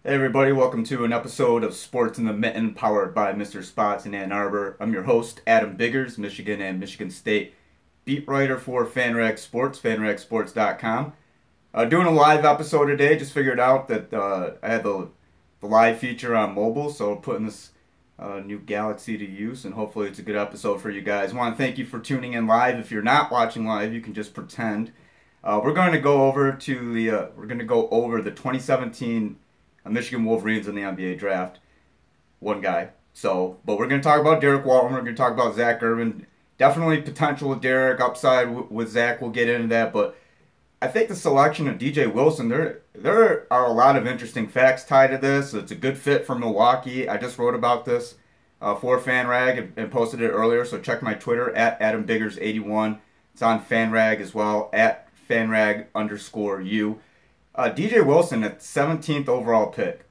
Hey everybody, welcome to an episode of Sports in the Mitten powered by Mr. Spots in Ann Arbor. I'm your host, Adam Biggers, Michigan and Michigan State beat writer for FanRag Sports, fanragsports.com. Doing a live episode today, just figured out that I had the live feature on mobile, so putting this new Galaxy to use, and hopefully it's a good episode for you guys. I want to thank you for tuning in live. If you're not watching live, you can just pretend. We're going to go over the 2017 Michigan Wolverines in the NBA draft. One guy. But we're going to talk about Derrick Walton. We're going to talk about Zak Irvin. Definitely potential with Derrick, upside with Zach. We'll get into that. But I think the selection of DJ Wilson, there are a lot of interesting facts tied to this. It's a good fit for Milwaukee. I just wrote about this for FanRag and posted it earlier. So check my Twitter at AdamBiggers81. It's on FanRag as well, at FanRag_U. DJ Wilson at 17th overall pick.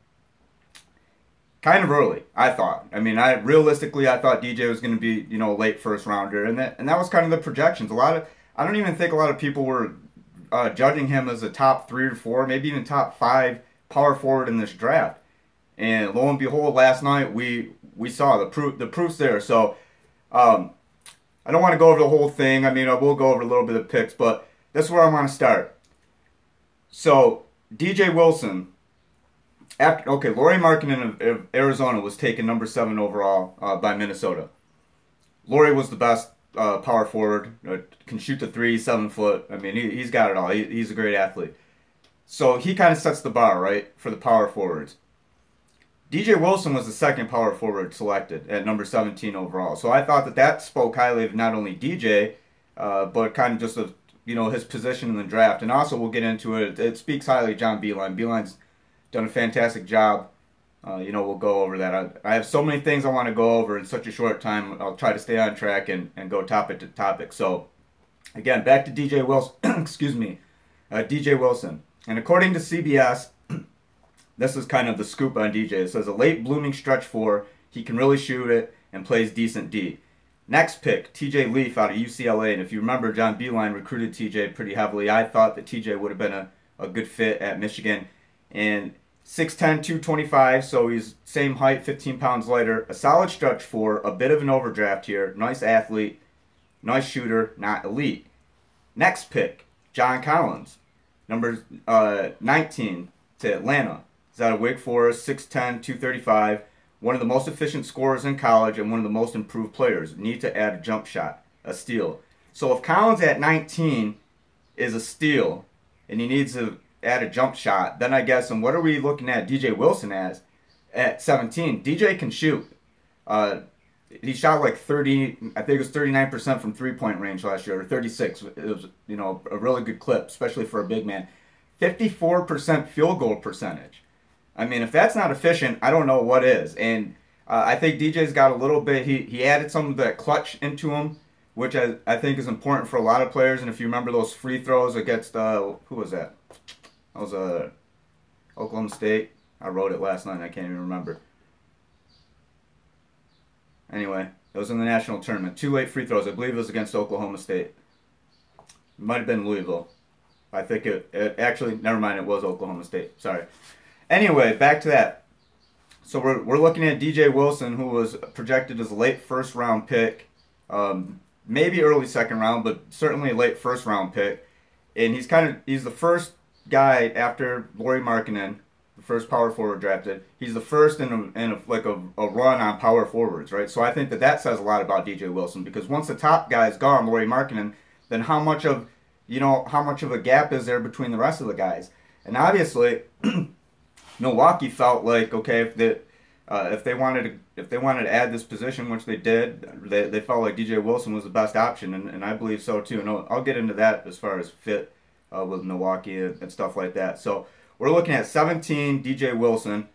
Kind of early, I thought. Realistically, I thought DJ was going to be, a late first rounder, and that was kind of the projections. I don't even think a lot of people were judging him as a top 3 or 4, maybe even top 5 power forward in this draft. And lo and behold, last night we saw the proof's there. So I don't want to go over the whole thing. I will go over a little bit of picks, but this is where I want to start. So, DJ Wilson, Lauri Markkanen of Arizona was taken number 7 overall by Minnesota. Lauri was the best power forward, can shoot the 3, 7 foot. He's got it all. He's a great athlete. So, he kind of sets the bar, right, for the power forwards. DJ Wilson was the second power forward selected at number 17 overall. So, I thought that spoke highly of not only DJ, but kind of just of his position in the draft. And also, we'll get into it. It speaks highly of John Beilein. Beilein's done a fantastic job. We'll go over that. I have so many things I want to go over in such a short time. I'll try to stay on track and go topic to topic. So, again, back to DJ Wilson. Excuse me. DJ Wilson. And according to CBS, this is kind of the scoop on DJ. It says a late blooming stretch 4. He can really shoot it and plays decent D. Next pick, TJ Leaf out of UCLA. And if you remember, John Beilein recruited TJ pretty heavily. I thought that TJ would have been a good fit at Michigan. And 6'10", 225, so he's same height, 15 pounds lighter. A solid stretch 4, a bit of an overdraft here. Nice athlete, nice shooter, not elite. Next pick, John Collins, number 19 to Atlanta. He's out of Wake Forest, 6'10", 235. One of the most efficient scorers in college and one of the most improved players. Need to add a jump shot, a steal. So if Collins at 19 is a steal and he needs to add a jump shot, then I guess, and what are we looking at DJ Wilson as at 17? DJ can shoot. He shot like 30, I think it was 39% from three-point range last year, or 36. It was, a really good clip, especially for a big man. 54% field goal percentage. If that's not efficient, I don't know what is. And I think DJ's got a little bit, he added some of that clutch into him, which I think is important for a lot of players. And if you remember those free throws against, who was that? That was Oklahoma State. I wrote it last night, I can't even remember. Anyway, it was in the national tournament. 2 late free throws, I believe it was against Oklahoma State. It might have been Louisville. I think it actually, never mind, it was Oklahoma State. Sorry. Anyway, back to that. So we're looking at DJ Wilson, who was projected as a late first round pick, maybe early second round, but certainly a late first round pick. And he's the first guy after Lauri Markkanen, the first power forward drafted. He's the first in a run on power forwards, right? So I think that says a lot about DJ Wilson, because once the top guy is gone, Lauri Markkanen, then how much of a gap is there between the rest of the guys? And obviously, Milwaukee felt like, okay, if they wanted to add this position, which they did, they felt like DJ Wilson was the best option, and I believe so too. And I'll get into that as far as fit with Milwaukee and stuff like that. So we're looking at 17 DJ Wilson,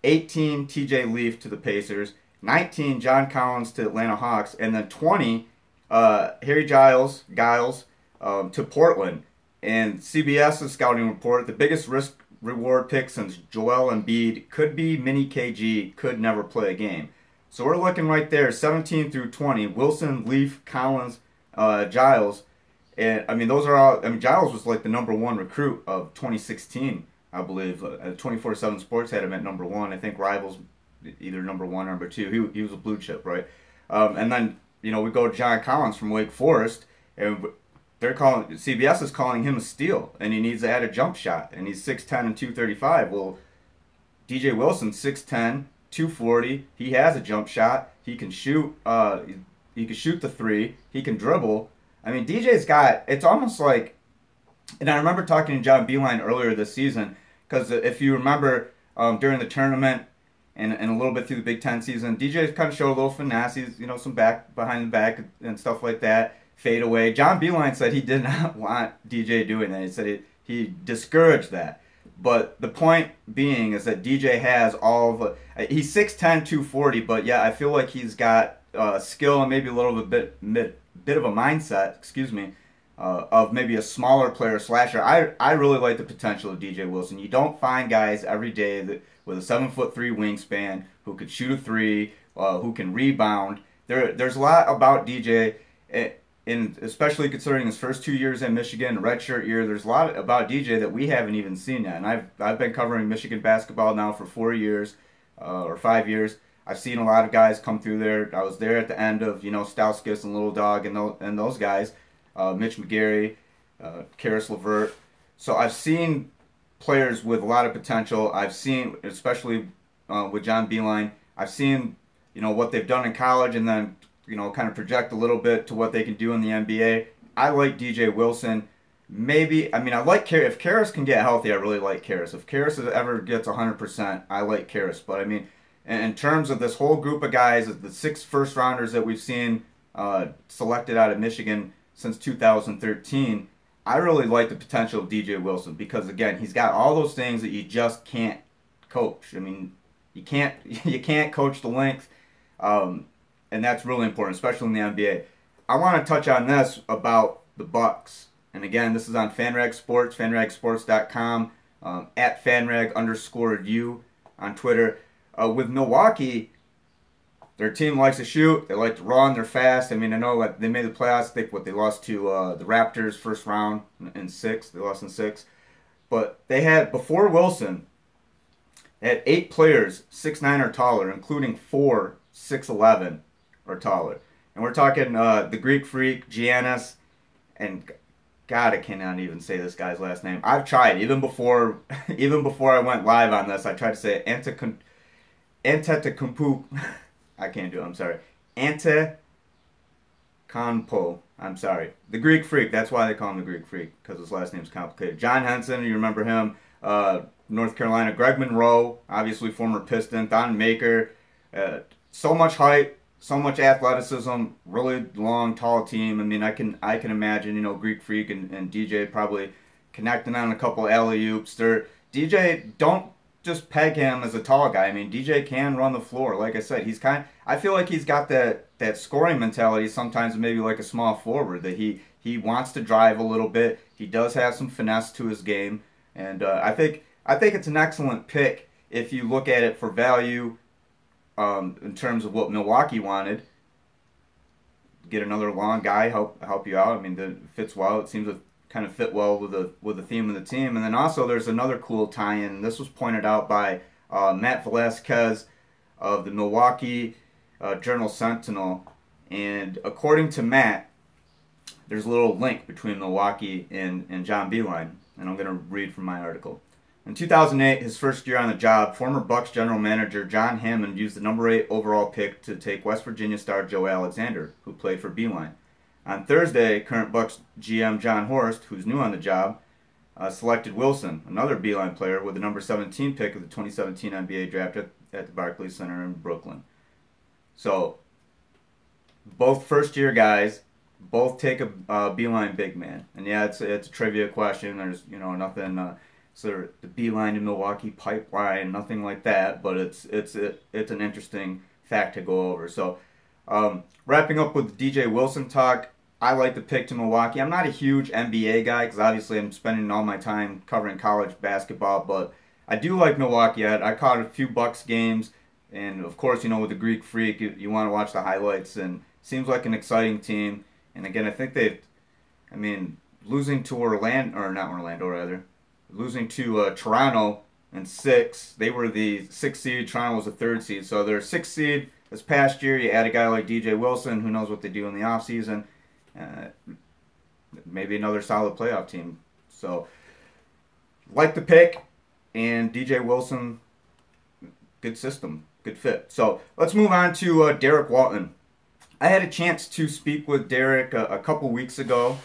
18 TJ Leaf to the Pacers, 19 John Collins to Atlanta Hawks, and then 20 Harry Giles to Portland. And CBS's scouting report, the biggest risk reward pick since Joel Embiid, could be mini KG, could never play a game. So we're looking right there, 17 through 20, Wilson, Leaf, Collins, Giles. And those are all, Giles was like the number 1 recruit of 2016. I believe. 24/7 Sports had him at number one. I think Rivals either number one or number two. He was a blue chip, right? And then we go to John Collins from Wake Forest, and they're calling CBS is calling him a steal, and he needs to add a jump shot, and he's 6'10" and 235. Well, DJ Wilson 6'10", 240. He has a jump shot. He can shoot. He can shoot the three. He can dribble. I mean, DJ's got. It's almost like. And I remember talking to John Beilein earlier this season, because if you remember during the tournament and a little bit through the Big Ten season, DJ kind of showed a little finesse. He's some back behind the back and stuff like that, fade away. John Beilein said he did not want DJ doing that. He said he discouraged that. But the point being is that DJ has all of he's 6'10", 240, but yeah, I feel like he's got skill and maybe a little bit of a mindset, of maybe a smaller player slasher. I really like the potential of DJ Wilson. You don't find guys every day with a 7'3" wingspan who could shoot a three, who can rebound. There's a lot about DJ, and especially considering his first 2 years in Michigan, redshirt year. There's a lot about DJ that we haven't even seen yet. And I've been covering Michigan basketball now for 4 years or 5 years. I've seen a lot of guys come through there. I was there at the end of Stauskas and Little Dog and those guys. Mitch McGarry, Karis LeVert. So I've seen players with a lot of potential. I've seen, especially with John Beilein, I've seen what they've done in college, and then kind of project a little bit to what they can do in the NBA. I like DJ Wilson. Maybe, I like Karis. If Karis can get healthy, I really like Karis. If Karis ever gets 100%, I like Karis. But in terms of this whole group of guys, the 6 first-rounders that we've seen selected out of Michigan since 2013, I really like the potential of DJ Wilson because, again, he's got all those things that you just can't coach. You can't coach the length, and that's really important, especially in the NBA. I want to touch on this about the Bucks. And again, this is on FanRag Sports, FanRagSports.com, at FanRag_U on Twitter. With Milwaukee, their team likes to shoot. They like to run. They're fast. I know they made the playoffs. They lost to the Raptors first round in 6. They lost in 6. But they had, before Wilson, they had 8 players 6'9" or taller, including 4 6'11" or taller. And we're talking the Greek Freak, Giannis, and God, I cannot even say this guy's last name. I've tried even before I went live on this. I tried to say Antetokounmpo. I can't do it. I'm sorry. Antetokounmpo. I'm sorry. The Greek Freak. That's why they call him the Greek Freak, because his last name's complicated. John Henson, you remember him. North Carolina. Greg Monroe, obviously former Piston. Don Maker. So much height, so much athleticism. Really long, tall team. I can imagine, Greek Freak and DJ probably connecting on a couple alley-oops. DJ, don't just peg him as a tall guy. DJ can run the floor. Like I said, I feel like he's got that scoring mentality sometimes, maybe like a small forward, that he wants to drive a little bit. He does have some finesse to his game, and I think it's an excellent pick if you look at it for value in terms of what Milwaukee wanted. Get another long guy, help you out. That fits well. It seems to kind of fit well with the theme of the team. And then also there's another cool tie-in. This was pointed out by Matt Velasquez of the Milwaukee Journal-Sentinel. And according to Matt, there's a little link between Milwaukee and John Beilein. And I'm going to read from my article. In 2008, his first year on the job, former Bucks general manager John Hammond used the number 8 overall pick to take West Virginia star Joe Alexander, who played for Beilein. On Thursday, current Bucks GM John Horst, who's new on the job, selected Wilson, another Beilein player, with the number 17 pick of the 2017 NBA draft at the Barclays Center in Brooklyn. So, both first-year guys, both take a Beilein big man. And yeah, it's a trivia question. There's nothing sort of the Beilein to Milwaukee pipeline, nothing like that. But it's an interesting fact to go over. So, wrapping up with DJ Wilson talk. I like the pick to Milwaukee. I'm not a huge NBA guy because obviously I'm spending all my time covering college basketball, but I do like Milwaukee. I caught a few Bucks games, and of course, with the Greek Freak, you want to watch the highlights, and seems like an exciting team. And again, I think losing to Orlando, or not Orlando rather, losing to Toronto in 6. They were the 6th seed. Toronto was the 3rd seed. So they're 6th seed this past year. You add a guy like DJ Wilson, who knows what they do in the offseason. Maybe another solid playoff team. So, like the pick, and DJ Wilson, good system, good fit. So let's move on to Derrick Walton. I had a chance to speak with Derrick a couple weeks ago,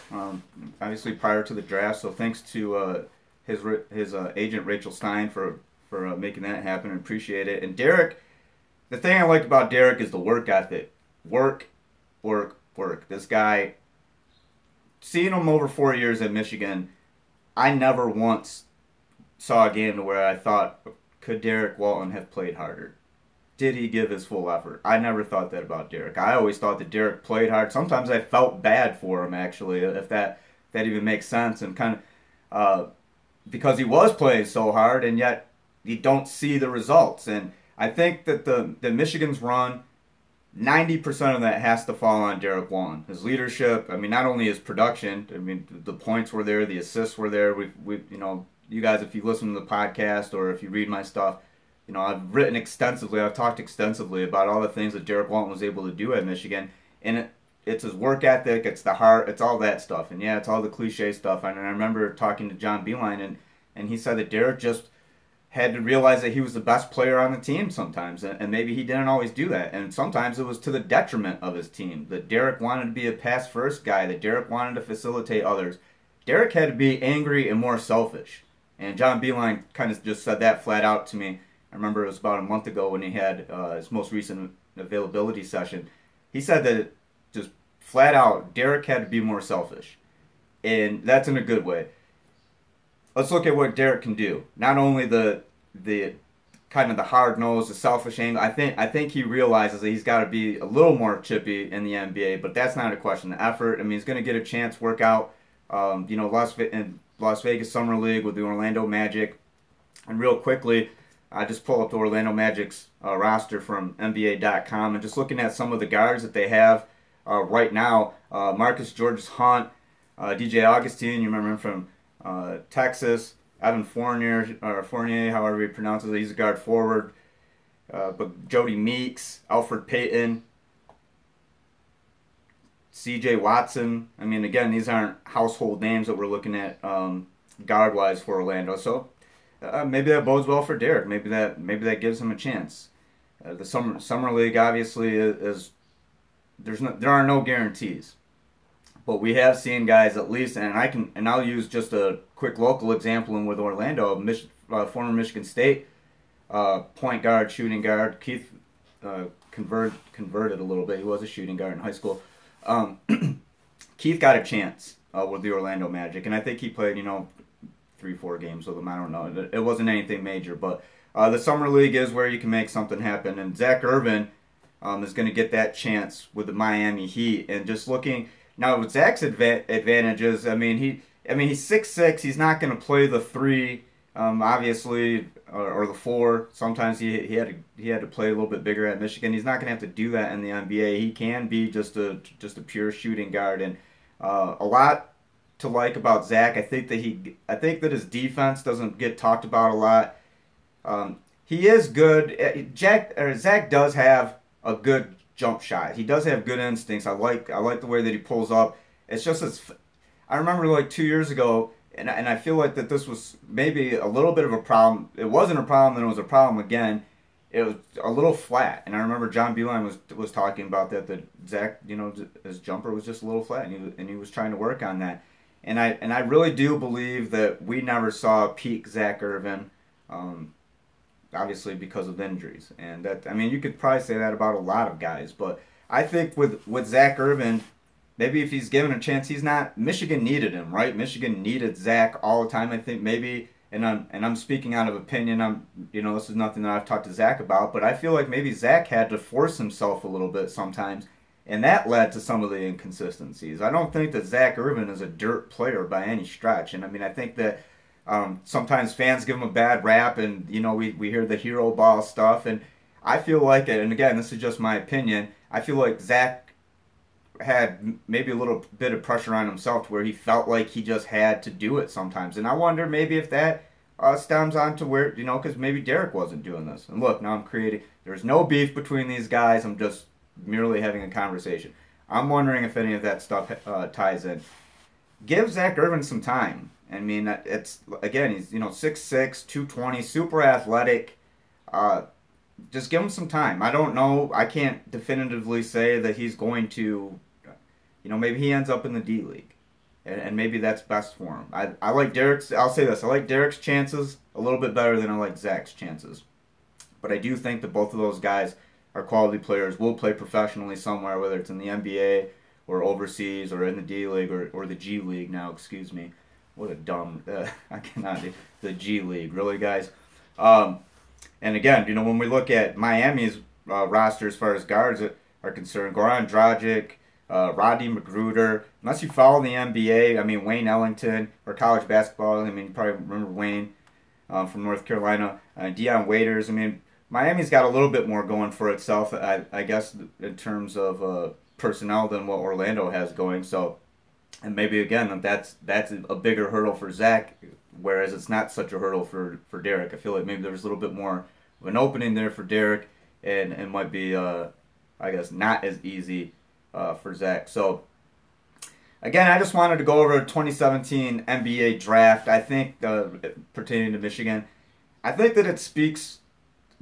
obviously prior to the draft. So thanks to his agent Rachel Stein for making that happen. I appreciate it. And Derrick, the thing I like about Derrick is the work ethic. Work. This guy, seeing him over 4 years at Michigan, I never once saw a game to where I thought, could Derrick Walton have played harder? Did he give his full effort? I never thought that about Derrick. I always thought that Derrick played hard. Sometimes I felt bad for him, actually, if that even makes sense. And kind of because he was playing so hard, and yet you don't see the results. And I think that the Michigan's run, 90% of that has to fall on Derrick Walton. His leadership, I mean, not only his production, I mean, the points were there, the assists were there. We you guys, if you listen to the podcast or if you read my stuff, I've written extensively, I've talked extensively about all the things that Derrick Walton was able to do at Michigan. And it's his work ethic, it's the heart, it's all that stuff. And yeah, it's all the cliche stuff. And I remember talking to John Beilein, and he said that Derrick just had to realize that he was the best player on the team sometimes. And maybe he didn't always do that. And sometimes it was to the detriment of his team. That Derrick wanted to be a pass-first guy, that Derrick wanted to facilitate others. Derrick had to be angry and more selfish. And John Beilein kind of just said that flat out to me. I remember it was about a month ago when he had his most recent availability session. He said that just flat out, Derrick had to be more selfish. And that's in a good way. Let's look at what Derrick can do. Not only the kind of the hard nose, the selfish angle. I think he realizes that he's got to be a little more chippy in the NBA, but that's not a question. The effort. I mean, he's going to get a chance to work out. Las Vegas Summer League with the Orlando Magic, and real quickly, I just pull up the Orlando Magic's roster from NBA.com, and just looking at some of the guards that they have right now. Marcus Georges-Hunt, DJ Augustine, you remember him from Texas. Evan Fournier, however he pronounces it, he's a guard forward. But Jody Meeks, Alfred Payton, C.J. Watson. I mean, again, these aren't household names that we're looking at guard-wise for Orlando. So maybe that bodes well for Derrick. Maybe that gives him a chance. The summer league obviously is there are no guarantees, but we have seen guys at least, and I'll use just a quick local example in with Orlando, former Michigan State point guard, shooting guard. Keith converted a little bit. He was a shooting guard in high school. Keith got a chance with the Orlando Magic, and I think he played 3-4 games with them. I don't know. It wasn't anything major, but the summer league is where you can make something happen. And Zak Irvin is going to get that chance with the Miami Heat. And just looking now with Zak's advantages, I mean he's 6'6". He's not going to play the 3, obviously, or the 4. Sometimes he had to play a little bit bigger at Michigan. He's not going to have to do that in the NBA. He can be just a pure shooting guard, and a lot to like about Zak. I think that his defense doesn't get talked about a lot. He is good. Zak does have a good jump shot. He does have good instincts. I like the way that he pulls up. It's just I remember like 2 years ago, and I feel like that this was maybe a little bit of a problem. It wasn't a problem, then it was a problem again. It was a little flat, and I remember John Beilein was talking about that Zak, his jumper was just a little flat, and he was trying to work on that. And I really do believe that we never saw peak Zak Irvin, obviously because of injuries. And that, I mean, you could probably say that about a lot of guys. But I think with Zak Irvin, maybe if he's given a chance, Michigan needed him, right? Michigan needed Zak all the time. I think maybe, and I'm speaking out of opinion. This is nothing that I've talked to Zak about, but I feel like maybe Zak had to force himself a little bit sometimes. And that led to some of the inconsistencies. I don't think that Zak Irvin is a dirt player by any stretch. And I mean, I think that sometimes fans give him a bad rap, and we hear the hero ball stuff. And I feel like, and again, this is just my opinion, I feel like Zak had maybe a little bit of pressure on himself to where he felt like he just had to do it sometimes. And I wonder maybe if that stems on to where, because maybe Derrick wasn't doing this. And look, now I'm creating, there's no beef between these guys. I'm just merely having a conversation. I'm wondering if any of that stuff ties in. Give Zak Irvin some time. I mean, it's, again, he's, 6'6", 220, super athletic. Just give him some time. I don't know. I can't definitively say that he's going to, maybe he ends up in the D League. And maybe that's best for him. I like Derrick's, I'll say this, I like Derrick's chances a little bit better than I like Zak's chances. But I do think that both of those guys are quality players, will play professionally somewhere, whether it's in the NBA or overseas or in the D League or the G League now, excuse me. What a dumb, I cannot do, the G League, really guys? And again, when we look at Miami's roster as far as guards are concerned, Goran Dragic, Rodney Magruder, unless you follow the NBA, I mean, Wayne Ellington, or college basketball, I mean, you probably remember Wayne from North Carolina, Deion Waiters, I mean, Miami's got a little bit more going for itself, I guess, in terms of personnel than what Orlando has going. So, and maybe again that's a bigger hurdle for Zak, whereas it's not such a hurdle for Derrick. I feel like maybe there's a little bit more of an opening there for Derrick, and it might be I guess not as easy for Zak. So again, I just wanted to go over the 2017 NBA draft. I think pertaining to Michigan, I think that it speaks.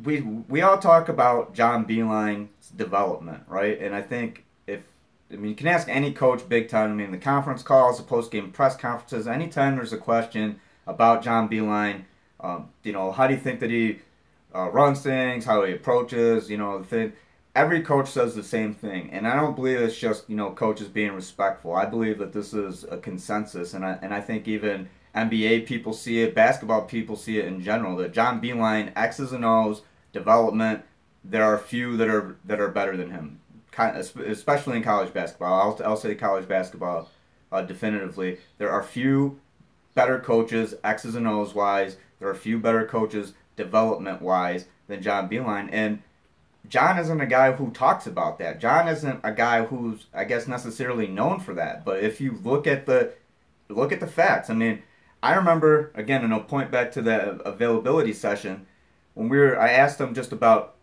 We all talk about John Beilein's development, right? And I think you can ask any coach big time. I mean, the conference calls, the post-game press conferences, anytime there's a question about John Beilein, how do you think that he runs things, how he approaches, the thing. Every coach says the same thing, and I don't believe it's just coaches being respectful. I believe that this is a consensus, and I think even NBA people see it, basketball people see it in general, that John Beilein, X's and O's, development, there are few that are better than him, especially in college basketball. I'll say college basketball definitively. There are few better coaches, X's and O's wise. There are few better coaches development wise than John Beilein, and John isn't a guy who talks about that. John isn't a guy who's, I guess, necessarily known for that. But if you look at the facts, I mean, I remember, again, and I'll point back to the availability session when I asked him just about,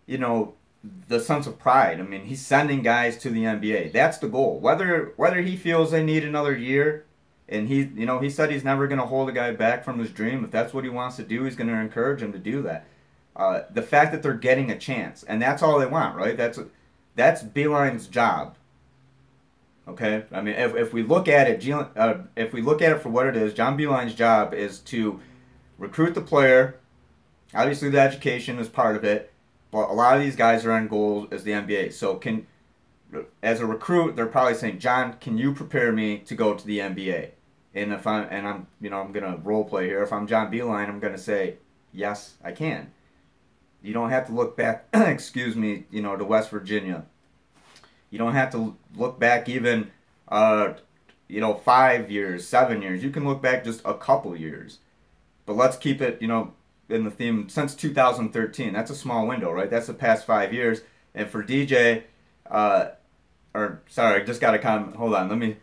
the sense of pride. I mean, he's sending guys to the NBA. That's the goal. Whether he feels they need another year, and he said he's never going to hold a guy back from his dream. If that's what he wants to do, he's going to encourage him to do that. The fact that they're getting a chance, and that's all they want, right? That's Beilein's job. Okay, I mean, if we look at it, for what it is, John Beilein's job is to recruit the player. Obviously, the education is part of it, but a lot of these guys are on goal as the NBA. So, as a recruit, they're probably saying, John, can you prepare me to go to the NBA? And I'm gonna role play here. If I'm John Beilein, I'm gonna say, yes, I can. You don't have to look back, excuse me, to West Virginia. You don't have to look back even, 5 years, 7 years. You can look back just a couple years. But let's keep it, in the theme since 2013. That's a small window, right? That's the past 5 years. And for DJ, I just got a comment. Hold on,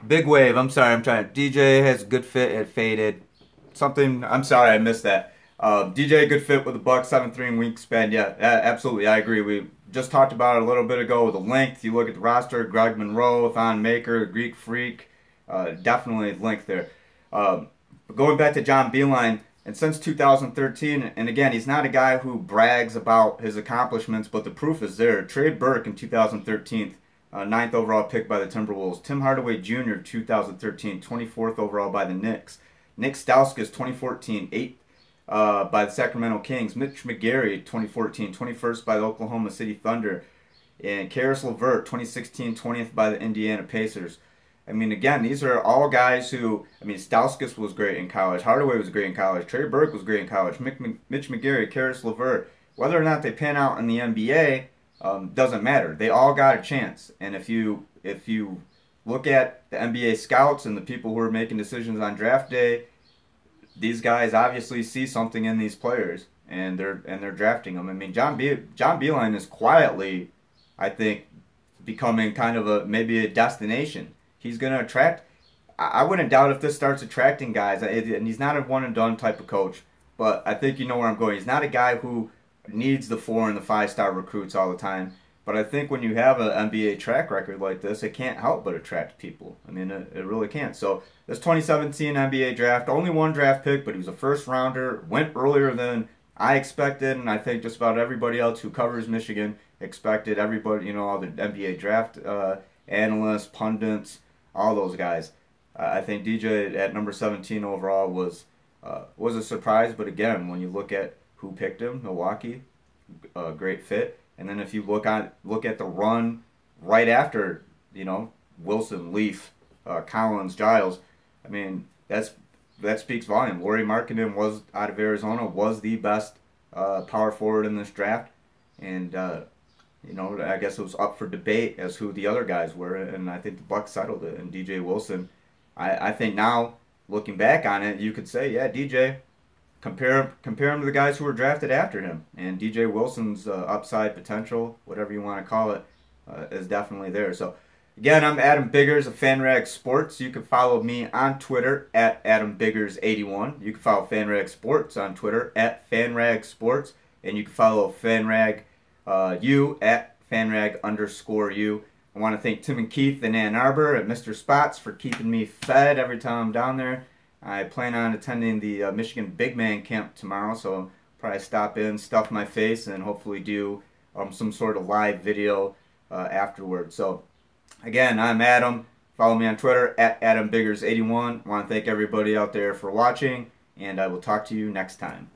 big wave. I'm sorry, DJ has good fit at faded. I'm sorry, I missed that. DJ, good fit with the Bucks, 7'3" wingspan. Yeah, absolutely, I agree. We just talked about it a little bit ago with the length. You look at the roster, Greg Monroe, Thon Maker, Greek Freak, definitely length there. But going back to John Beilein, and since 2013, and again, he's not a guy who brags about his accomplishments, but the proof is there. Trey Burke in 2013, 9th overall pick by the Timberwolves. Tim Hardaway Jr., 2013, 24th overall by the Knicks. Nick Stauskas, 2014, 8th by the Sacramento Kings. Mitch McGary, 2014, 21st by the Oklahoma City Thunder. And Karis LeVert, 2016, 20th by the Indiana Pacers. I mean, again, these are all guys who, Stauskas was great in college. Hardaway was great in college. Trey Burke was great in college. Mitch McGary, Karis LeVert. Whether or not they pan out in the NBA doesn't matter. They all got a chance. And if you look at the NBA scouts and the people who are making decisions on draft day, these guys obviously see something in these players, and they're drafting them. I mean, John Beilein is quietly, I think, becoming kind of maybe a destination. He's going to attract. I wouldn't doubt if this starts attracting guys. And he's not a one and done type of coach, but I think you know where I'm going. He's not a guy who needs the 4 and the 5-star recruits all the time. But I think when you have an NBA track record like this, it can't help but attract people. I mean, it really can't. So this 2017 NBA draft, only one draft pick, but he was a first rounder, went earlier than I expected, and I think just about everybody else who covers Michigan expected. Everybody, you know, all the NBA draft analysts, pundits, all those guys. I think DJ at number 17 overall was a surprise. But again, when you look at who picked him, Milwaukee, great fit. And then if you look at the run right after, you know, Wilson, Leaf, Collins, Giles, I mean that speaks volume. Lauri Markkanen was out of Arizona, was the best power forward in this draft, and you know, I guess it was up for debate as who the other guys were, and I think the Bucks settled it. And DJ Wilson, I think now looking back on it, you could say, yeah, DJ. Compare him to the guys who were drafted after him, and DJ Wilson's upside potential, whatever you want to call it, is definitely there. So, again, I'm Adam Biggers of FanRag Sports. You can follow me on Twitter at AdamBiggers81. You can follow FanRag Sports on Twitter at FanRag Sports, and you can follow FanRag U at FanRag_U. I want to thank Tim and Keith in Ann Arbor at Mr. Spots for keeping me fed every time I'm down there. I plan on attending the Michigan Big Man Camp tomorrow, so I'll probably stop in, stuff my face, and hopefully do some sort of live video afterwards. So, again, I'm Adam. Follow me on Twitter at AdamBiggers81. I want to thank everybody out there for watching, and I will talk to you next time.